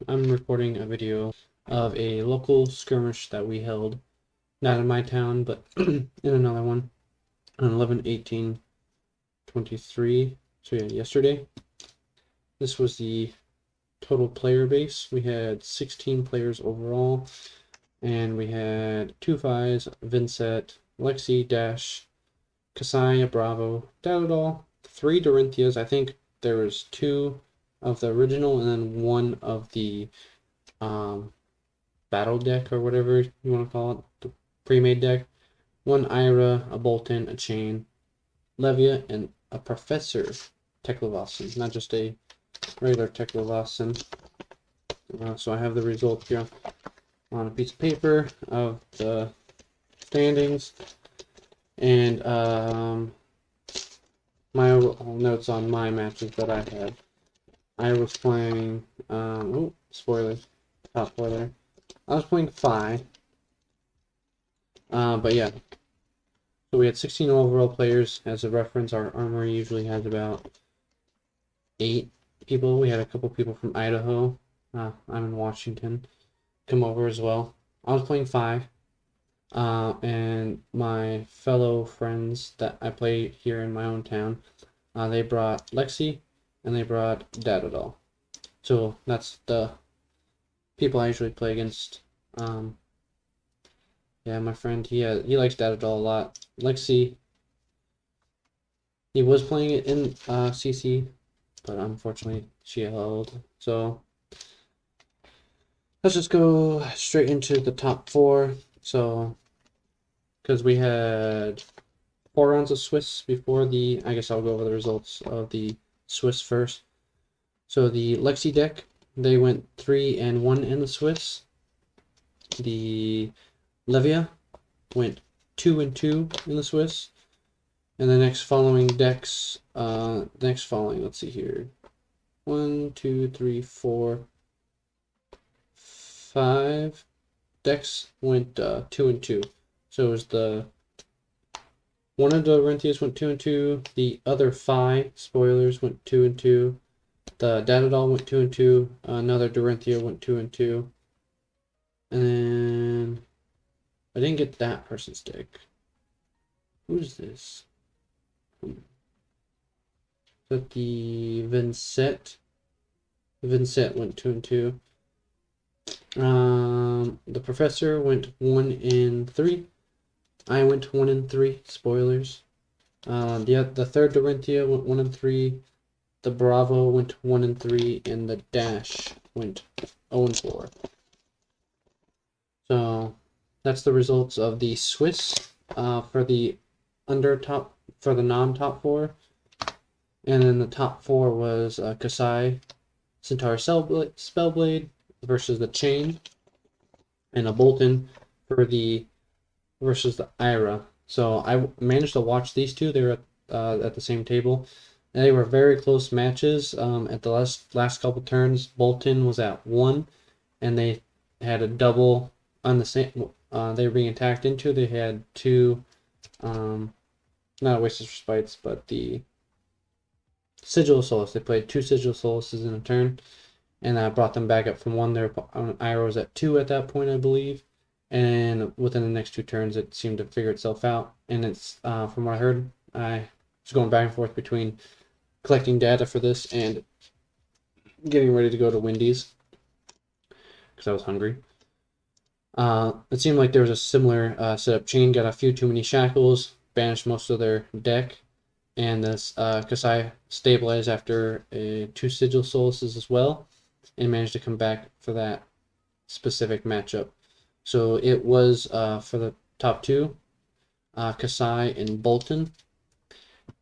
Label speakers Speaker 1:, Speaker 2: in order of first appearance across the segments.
Speaker 1: I'm recording a video of a local skirmish that we held, not in my town, but in another one, on 11/18/23. So yeah, yesterday. This was the total player base. We had 16 players overall, and we had 2 Phis, Vincent, Lexi, Dash, Kasaya, Bravo, Dadadol, 3 Dorinthias. I think there was 2 of the original and then 1 of the battle deck or whatever you want to call it, the pre-made deck. 1 Ira, a Bolton, a Chain, Levia, and a Professor Teklevossen, not just a regular Teklevossen. So I have the results here on a piece of paper of the standings, and my notes on my matches that I had. I was playing, spoilers, top spoiler. I was playing Phi, but yeah. So we had 16 overall players. As a reference, our armory usually has about 8 people. We had a couple people from Idaho. I'm in Washington. Come over as well. I was playing 5. And my fellow friends that I play here in my own town, they brought Lexi and they brought Dadadol. So that's the people I usually play against. Yeah, my friend, he likes Dadadol a lot. Lexi, he was playing it in CC, but unfortunately she held. So let's just go straight into the top 4. So, because we had 4 rounds of Swiss before the, I guess I'll go over the results of the Swiss first. So the Lexi deck, they went 3-1 in the Swiss. The Levia went 2-2 in the Swiss. And the next following decks, let's see here. 1, 2, 3, 4, 5 decks went 2-2. So it was one of the Rentias went 2-2. The other 5 spoilers went 2-2. The Dadadol went 2-2. Another Dorinthia went 2-2. And then I didn't get that person's deck. Who's this? Is that the Vincent? Vincent went 2-2. The Professor went 1-3. I went 1-3. Spoilers. The third Dorinthia went 1-3. The Bravo went 1-3, and the Dash went 0-4. So that's the results of the Swiss for the non-top 4. And then the top 4 was Kasai, Centaur Spellblade versus the Chain, and a Bolton versus the Ira. So I managed to watch these two. They were at the same table. And they were very close matches. At the last couple turns, Bolton was at 1, and they had a double on the same. They were being attacked into. They had 2, not Oasis for Spites, but the Sigil of Solace. They played 2 Sigil of Solaces in a turn, and that brought them back up from 1. Their Ira was at 2 at that point, I believe. And within the next 2 turns, it seemed to figure itself out. And it's from what I heard, I was going back and forth between collecting data for this and getting ready to go to Wendy's because I was hungry. It seemed like there was a similar setup. Chain got a few too many shackles, banished most of their deck, and this Kasai stabilized after 2 Sigil Solaces as well, and managed to come back for that specific matchup. So it was for the top 2, Kasai and Bolton.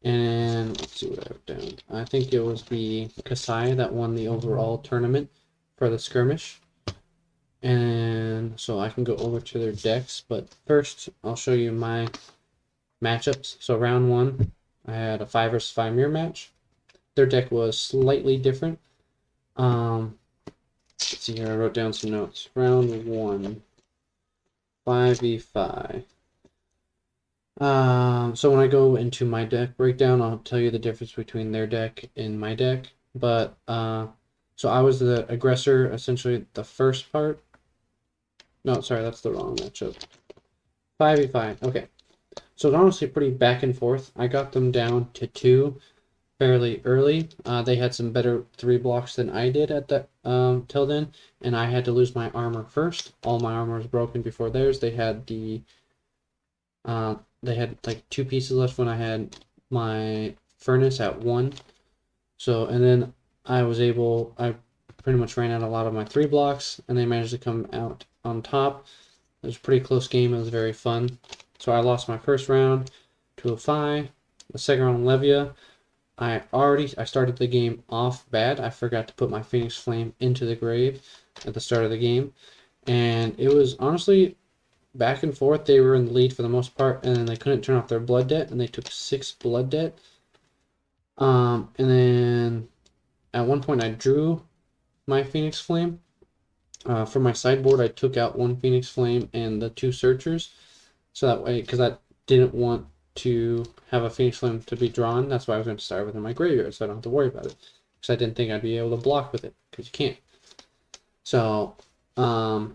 Speaker 1: And let's see what I wrote down. I think it was the Kasai that won the overall tournament for the skirmish. And so I can go over to their decks, but first I'll show you my matchups. So round 1, I had a 5 versus 5 mirror match. Their deck was slightly different. Let's see here, I wrote down some notes. Round 1, 5v5. So when I go into my deck breakdown, I'll tell you the difference between their deck and my deck. But so So I was the aggressor essentially the first part. No, sorry, that's the wrong matchup. 5v5. Okay. So it's honestly pretty back and forth. I got them down to 2 fairly early. They had some better 3 blocks than I did at that till then, and I had to lose my armor first. All my armor was broken before theirs. They had like 2 pieces left when I had my furnace at 1. So and then I pretty much ran out a lot of my 3 blocks, and they managed to come out on top. It was a pretty close game. It was very fun. So I lost my first round to a Phi. The second round, Levia. I started the game off bad. I forgot to put my Phoenix Flame into the grave at the start of the game, and it was honestly back and forth. They were in the lead for the most part, and then they couldn't turn off their blood debt, and they took 6 blood debt. And then at one point I drew my Phoenix Flame. From my sideboard, I took out 1 Phoenix Flame and the 2 Searchers, so that way, because I didn't want to have a Phoenix Flame to be drawn. That's why I was going to start with in my graveyard, so I don't have to worry about it. Because I didn't think I'd be able to block with it, because you can't. So, but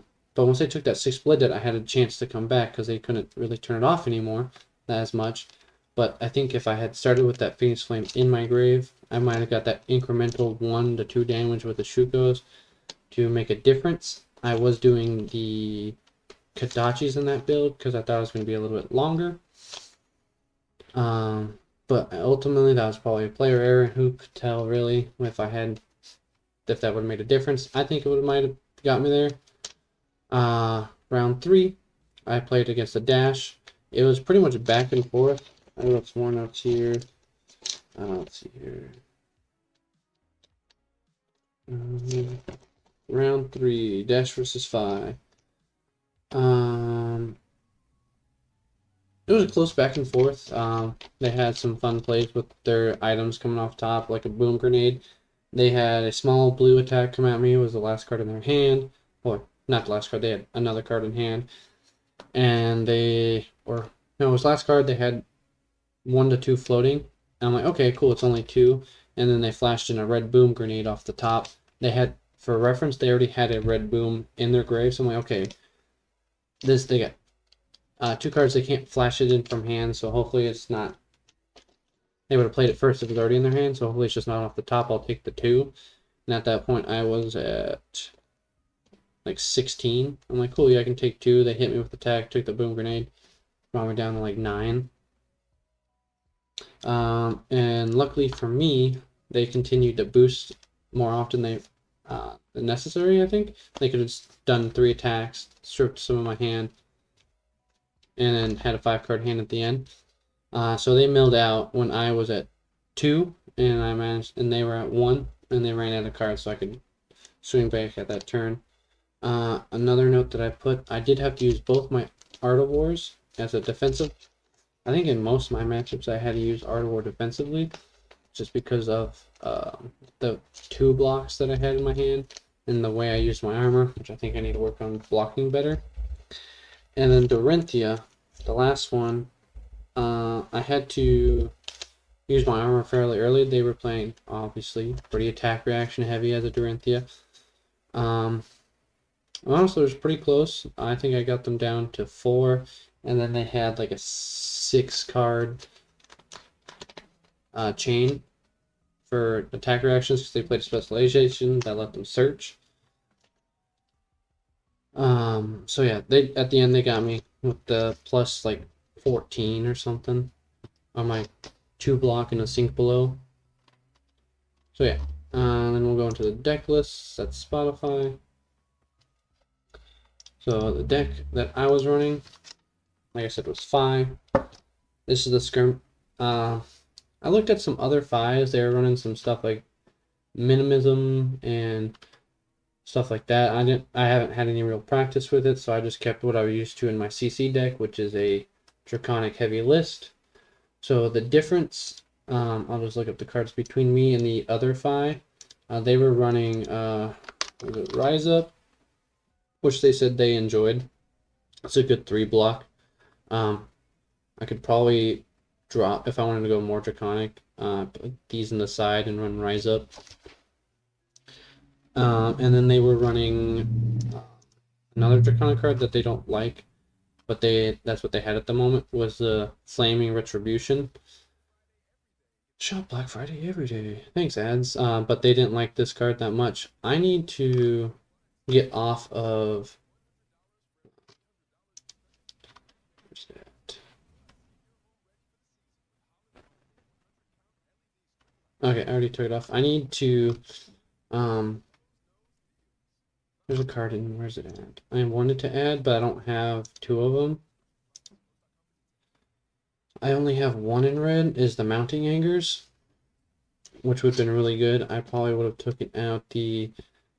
Speaker 1: once I took that 6 blood debt, I had a chance to come back, because they couldn't really turn it off anymore, as much. But I think if I had started with that Phoenix Flame in my grave, I might have got that incremental 1 to 2 damage with the Shukos to make a difference. I was doing the Kadachis in that build, because I thought it was going to be a little bit longer. But ultimately that was probably a player error. Who could tell really if that would have made a difference? I think it might have got me there. Round 3, I played against the Dash. It was pretty much back and forth. I wrote some more notes here. Let's see here. Round 3, Dash versus Phi. It was a close back and forth. They had some fun plays with their items coming off top, like a boom grenade. They had a small blue attack come at me. It was the last card in their hand. Or, not the last card, they had another card in hand. And it was last card, they had 1 to 2 floating. And I'm like, okay, cool, it's only 2. And then they flashed in a red boom grenade off the top. For reference, they already had a red boom in their grave. So I'm like, okay, they got 2 cards, they can't flash it in from hand, so hopefully it's not. They would have played it first if it was already in their hand, so hopefully it's just not off the top. I'll take the 2. And at that point, I was at like 16. I'm like, cool, yeah, I can take 2. They hit me with the attack, took the boom grenade, brought me down to like 9. And luckily for me, they continued to boost more often than necessary, I think. They could have done 3 attacks, stripped some of my hand, and then had a 5-card hand at the end. So they milled out when I was at 2, and they were at 1, and they ran out of cards, so I could swing back at that turn. Another note that I put, I did have to use both my Art of Wars as a defensive. I think in most of my matchups I had to use Art of War defensively, just because of the 2 blocks that I had in my hand, and the way I used my armor, which I think I need to work on blocking better. And then Dorinthia, the last one, I had to use my armor fairly early. They were playing, obviously, pretty attack reaction heavy as a Dorinthia. Honestly, it was pretty close. I think I got them down to 4, and then they had like a 6-card chain for attack reactions because they played a specialization that let them search. So yeah, at the end they got me with the plus like 14 or something on my 2 block and a sink below. So yeah, then we'll go into the deck list. That's Spotify. So the deck that I was running, like I said, was 5. This is the Skirm. I looked at some other 5s. They were running some stuff like Minimism and stuff like that. I haven't had any real practice with it, so I just kept what I was used to in my CC deck, which is a Draconic heavy list. So the difference, I'll just look up the cards between me and the other 5. They were running Rise Up, which they said they enjoyed. It's a good 3 block. I could probably drop, if I wanted to go more Draconic, put these in the side and run Rise Up. And then they were running another Draconic card that they don't like, but that's what they had at the moment, was the Flaming Retribution. Shop Black Friday every day. Thanks, ads. But they didn't like this card that much. I need to get off of. Where's that? Okay, I already took it off. I need to. There's a card in. Where's it at? I wanted to add, but I don't have two of them. I only have one in red. Is the Mounting Angers, which would have been really good. I probably would have taken out the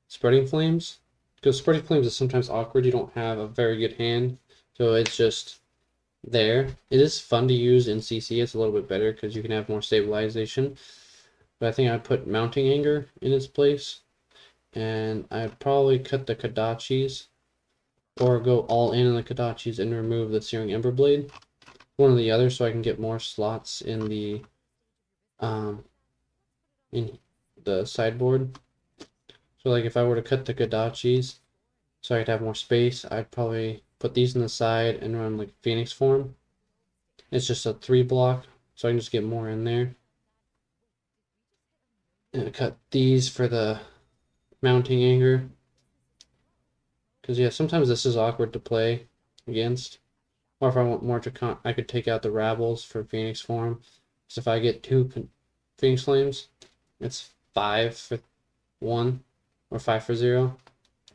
Speaker 1: Spreading Flames, because Spreading Flames is sometimes awkward. You don't have a very good hand, so it's just there. It is fun to use in CC. It's a little bit better because you can have more stabilization. But I think I'd put Mounting Anger in its place, and I'd probably cut the Kodachis, or go all in on the Kodachis and remove the Searing Ember Blade. One or the other, so I can get more slots in the sideboard. So like if I were to cut the Kodachis so I could have more space, I'd probably put these in the side and run like Phoenix form. It's just a 3 block, so I can just get more in there. And cut these for the Mounting Anger. Because yeah, sometimes this is awkward to play against. Or if I want more Dracon, I could take out the Rabbles for Phoenix form. So if I get 2 Phoenix Flames, it's 5 for 1 or 5 for 0.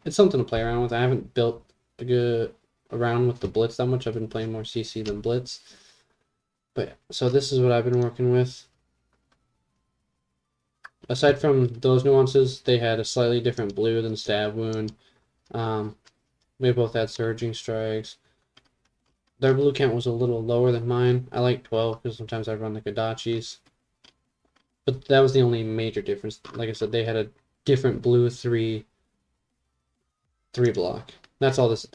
Speaker 1: It's something to play around with. I haven't built a good around with the Blitz that much. I've been playing more CC than Blitz. But so this is what I've been working with. Aside from those nuances, they had a slightly different blue than Stab Wound. We both had Surging Strikes. Their blue count was a little lower than mine. I like 12 because sometimes I run the Kodachis. But that was the only major difference. Like I said, they had a different blue 3 block. That's all this.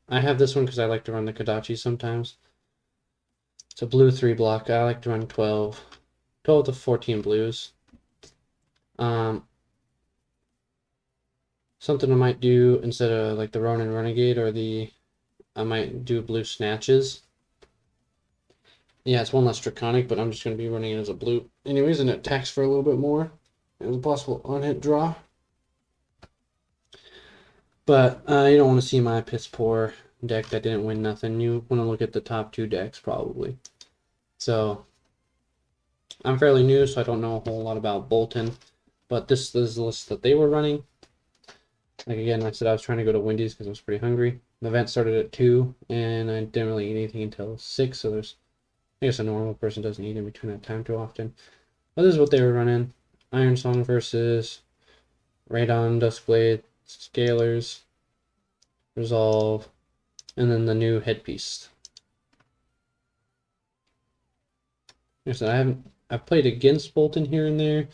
Speaker 1: I have this one because I like to run the Kodachis sometimes. It's a blue 3 block. I like to run 12 to 14 blues. Something I might do instead of like the Ronin Renegade or I might do blue Snatches. Yeah, it's one less Draconic, but I'm just going to be running it as a blue. Anyways, and it attacks for a little bit more. It was a possible on-hit draw. But you don't want to see my piss poor deck that didn't win nothing. You want to look at the top 2 decks probably. So I'm fairly new, so I don't know a whole lot about Bolton. But this is the list that they were running. Like again, I said I was trying to go to Wendy's because I was pretty hungry. The event started at 2, and I didn't really eat anything until 6. So I guess a normal person doesn't eat in between that time too often. But this is what they were running. Iron Song versus Radon, Duskblade, Scalers, Resolve, and then the new headpiece. Like I said, I've played against Bolton here and there.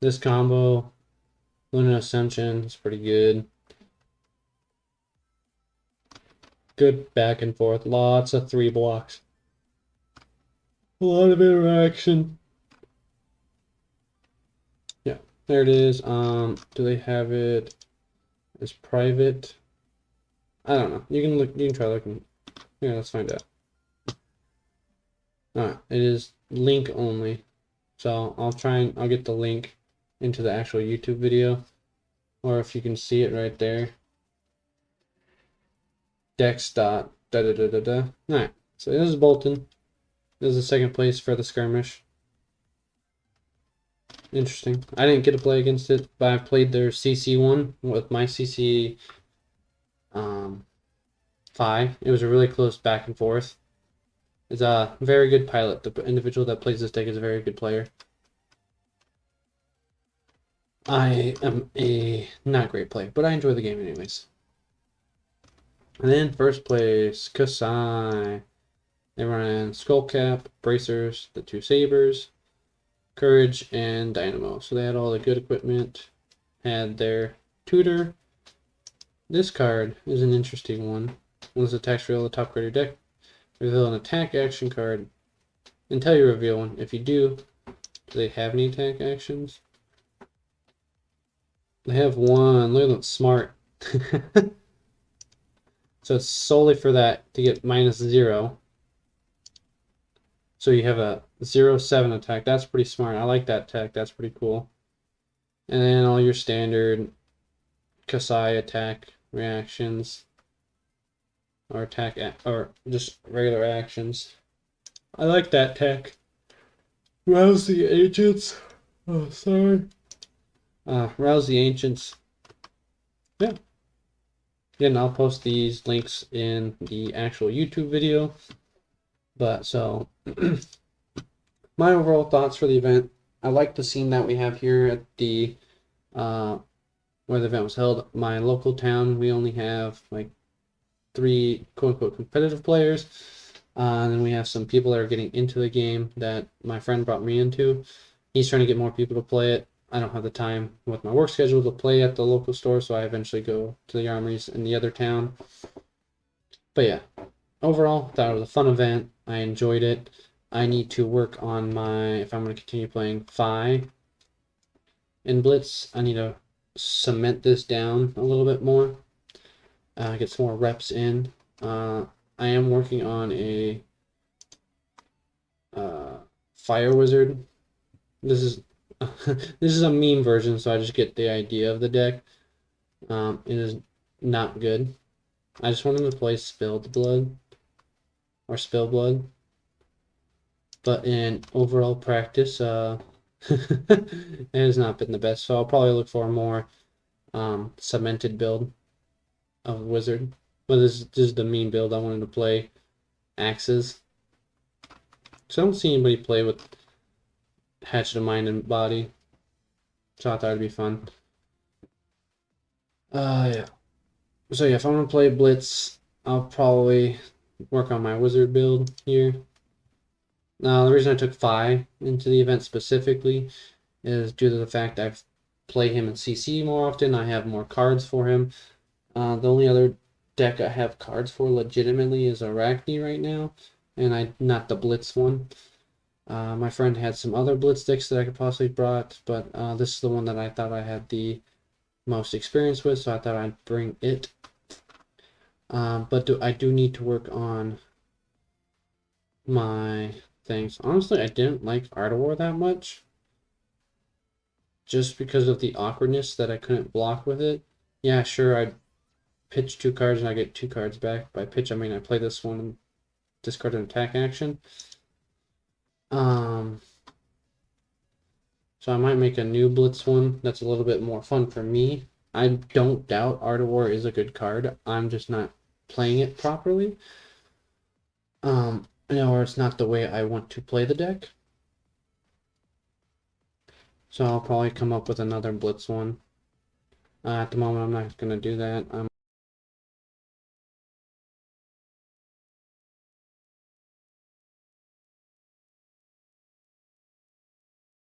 Speaker 1: This combo, Luna Ascension, is pretty good. Good back and forth. Lots of 3 blocks. A lot of interaction. Yeah, there it is. Do they have it as private? I don't know. You can try looking. Yeah, let's find out. Alright, it is link only. So I'll get the link into the actual YouTube video. Or if you can see it right there. Dex dot da da da da da. Alright, so this is Bolton. This is the second place for the skirmish. Interesting. I didn't get to play against it, but I played their CC one with my CC 5. It was a really close back and forth. It's a very good pilot. The individual that plays this deck is a very good player. I am a not great player, but I enjoy the game anyways. And then first place, Kasai. They ran Skullcap, Bracers, the 2 Sabers, Courage, and Dynamo. So they had all the good equipment. Had their tutor. This card is an interesting one. When this attacks reveal the top card of your deck, reveal an attack action card until you reveal one. If you do they have any attack actions? They have one. Look at them, smart. So it's solely for that to get -0. So you have a 0-7 attack. That's pretty smart. I like that tech. That's pretty cool. And then all your standard Kasai attack reactions or or just regular actions. I like that tech. Rouse the Ancients. Oh, sorry. Rouse the Ancients. Yeah. Again, I'll post these links in the actual YouTube video. But so, my overall thoughts for the event. I like the scene that we have here at the where the event was held. My local town, we only have like 3 quote unquote competitive players. And then we have some people that are getting into the game that my friend brought me into. He's trying to get more people to play it. I don't have the time with my work schedule to play at the local store, so I eventually go to the armories in the other town. But yeah, overall, thought it was a fun event. I enjoyed it. I need to work on if I'm going to continue playing Phi in Blitz, I need to cement this down a little bit more, get some more reps in. I am working on a Fire Wizard. This is this is a meme version, so I just get the idea of the deck. It is not good. I just wanted to play Spilled Blood or Spill Blood, but in overall practice, it has not been the best. So I'll probably look for a more cemented build of Wizard. But this is the meme build. I wanted to play axes. So I don't see anybody play with Hatchet of Mind and Body. So I thought it'd be fun. Yeah. So yeah, if I'm gonna play Blitz, I'll probably work on my Wizard build here. Now, the reason I took Phi into the event specifically is due to the fact I've played him in CC more often. I have more cards for him. The only other deck I have cards for legitimately is Arachne right now, and not the Blitz one. My friend had some other Blitz decks that I could possibly brought, but this is the one that I thought I had the most experience with, so I thought I'd bring it. But I do need to work on my things. Honestly, I didn't like Art of War that much, just because of the awkwardness that I couldn't block with it. Yeah, sure, I pitch 2 cards and I get 2 cards back. By pitch, I mean I play this one and discard an attack action. So I might make a new Blitz one that's a little bit more fun for me. I don't doubt Art of War is a good card. I'm just not playing it properly. Or it's not the way I want to play the deck. So I'll probably come up with another Blitz one. At the moment, I'm not going to do that.